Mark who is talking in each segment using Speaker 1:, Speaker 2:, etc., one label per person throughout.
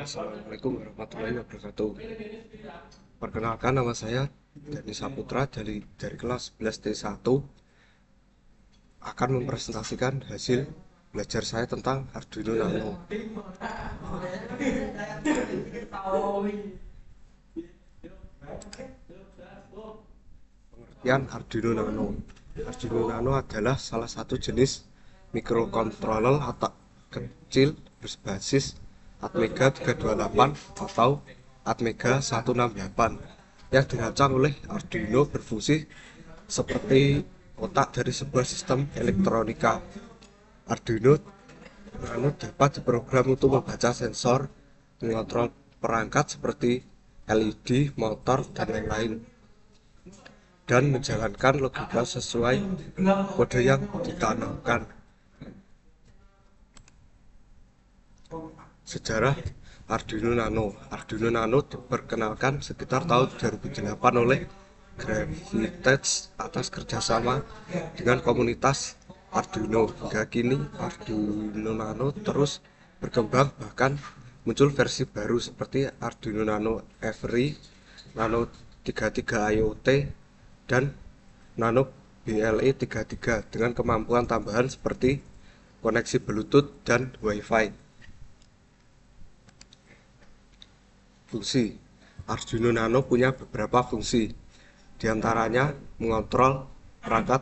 Speaker 1: Assalamualaikum warahmatullahi wabarakatuh. Perkenalkan, nama saya Dani Saputra dari kelas 11 T1 akan mempresentasikan hasil belajar saya tentang Arduino Nano. Pengertian Arduino Nano. Arduino Nano adalah salah satu jenis microcontroller atau kecil berbasis Atmega 328 atau Atmega 168 yang dirancang oleh Arduino berfungsi seperti otak dari sebuah sistem elektronika. Arduino Nano dapat diprogram untuk membaca sensor, mengontrol perangkat seperti LED, motor, dan lain-lain, dan menjalankan logika sesuai kode yang ditanamkan. Sejarah Arduino Nano. Arduino Nano diperkenalkan sekitar tahun 2008 oleh Gravitas atas kerjasama dengan komunitas Arduino. Hingga kini Arduino Nano terus berkembang, bahkan muncul versi baru seperti Arduino Nano Every, Nano 33 IoT, dan Nano BLE 33 dengan kemampuan tambahan seperti koneksi Bluetooth dan Wi-Fi. Fungsi Arduino Nano punya beberapa fungsi, diantaranya mengontrol perangkat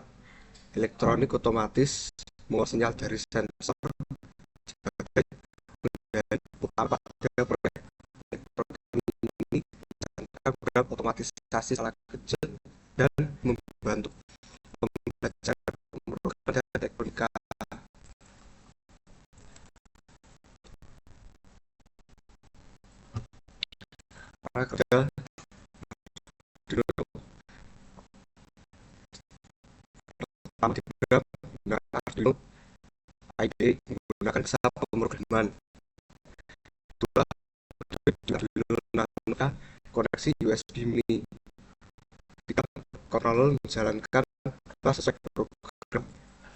Speaker 1: elektronik otomatis, mengolah sinyal dari sensor, sebagai utama pada proyek ini, program otomatisasi skala kecil, dan membantu membaca program elektronika. Para kerja pertama diprogram menggunakan Arduino IDE menggunakan bahasa pemrograman. Kedua, Arduino Nano koneksi USB mini. Ketiga, controller menjalankan sesuai program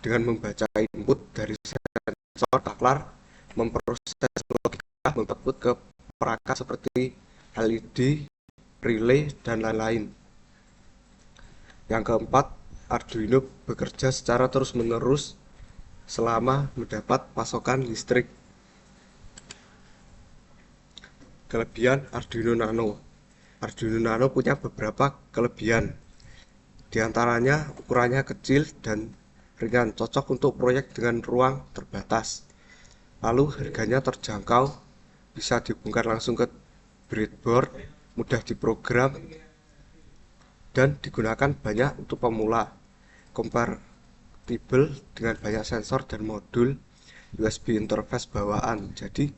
Speaker 1: dengan membaca input dari sensor taklar, memproses logika, membut ke perangkat seperti LED, relay, dan lain-lain. Yang keempat, Arduino bekerja secara terus-menerus selama mendapat pasokan listrik. Kelebihan Arduino Nano. Arduino Nano punya beberapa kelebihan. Di antaranya ukurannya kecil dan ringan, cocok untuk proyek dengan ruang terbatas. Lalu harganya terjangkau, bisa dihubungkan langsung ke breadboard, mudah diprogram, dan digunakan banyak untuk pemula. Kompatibel dengan banyak sensor dan modul USB interface bawaan, jadi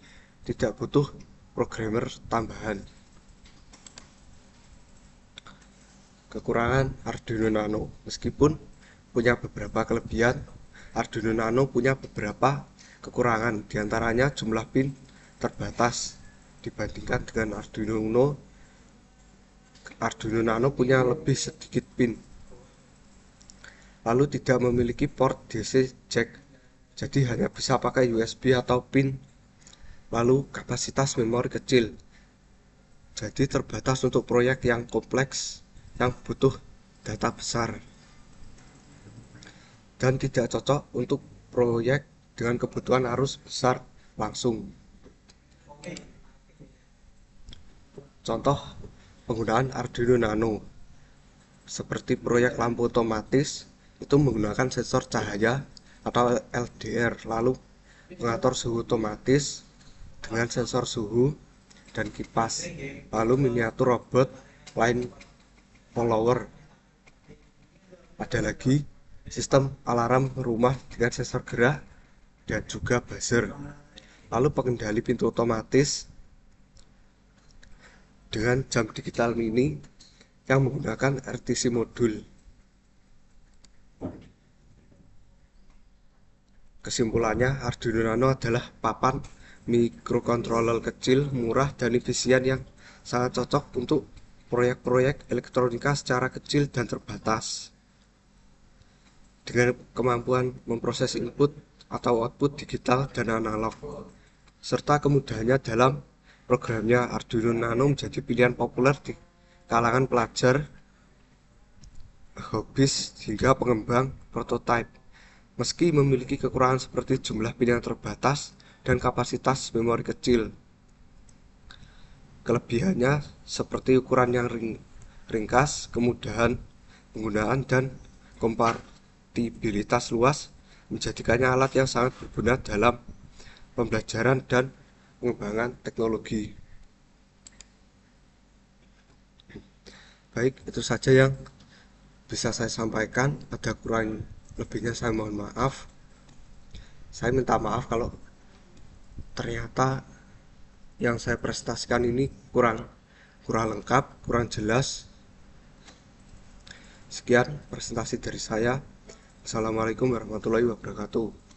Speaker 1: tidak butuh programmer tambahan. Kekurangan Arduino Nano. Meskipun punya beberapa kelebihan, Arduino Nano punya beberapa kekurangan, diantaranya jumlah pin terbatas dibandingkan dengan Arduino Nano punya lebih sedikit pin. Lalu tidak memiliki port DC jack, jadi hanya bisa pakai USB atau pin. Lalu kapasitas memori kecil, jadi terbatas untuk proyek yang kompleks yang butuh data besar, dan tidak cocok untuk proyek dengan kebutuhan arus besar langsung. Contoh penggunaan Arduino Nano seperti proyek lampu otomatis itu menggunakan sensor cahaya atau LDR, lalu pengatur suhu otomatis dengan sensor suhu dan kipas, lalu miniatur robot line follower. Ada lagi sistem alarm rumah dengan sensor gerak dan juga buzzer, lalu pengendali pintu otomatis dengan jam digital mini yang menggunakan RTC modul. Kesimpulannya, Arduino Nano adalah papan microcontroller kecil, murah, dan efisien yang sangat cocok untuk proyek-proyek elektronika secara kecil dan terbatas. Dengan kemampuan memproses input atau output digital dan analog, serta kemudahannya dalam programnya Arduino Nano menjadi pilihan populer di kalangan pelajar, hobis, hingga pengembang prototipe. Meski memiliki kekurangan seperti jumlah pilihan terbatas dan kapasitas memori kecil, kelebihannya seperti ukuran yang ringkas, kemudahan penggunaan, dan kompatibilitas luas menjadikannya alat yang sangat berguna dalam pembelajaran dan pengembangan teknologi. Baik, itu saja yang bisa saya sampaikan. Ada kurang lebihnya saya mohon maaf. Saya minta maaf kalau ternyata yang saya presentasikan ini kurang lengkap, kurang jelas. Sekian presentasi dari saya. Assalamualaikum warahmatullahi wabarakatuh.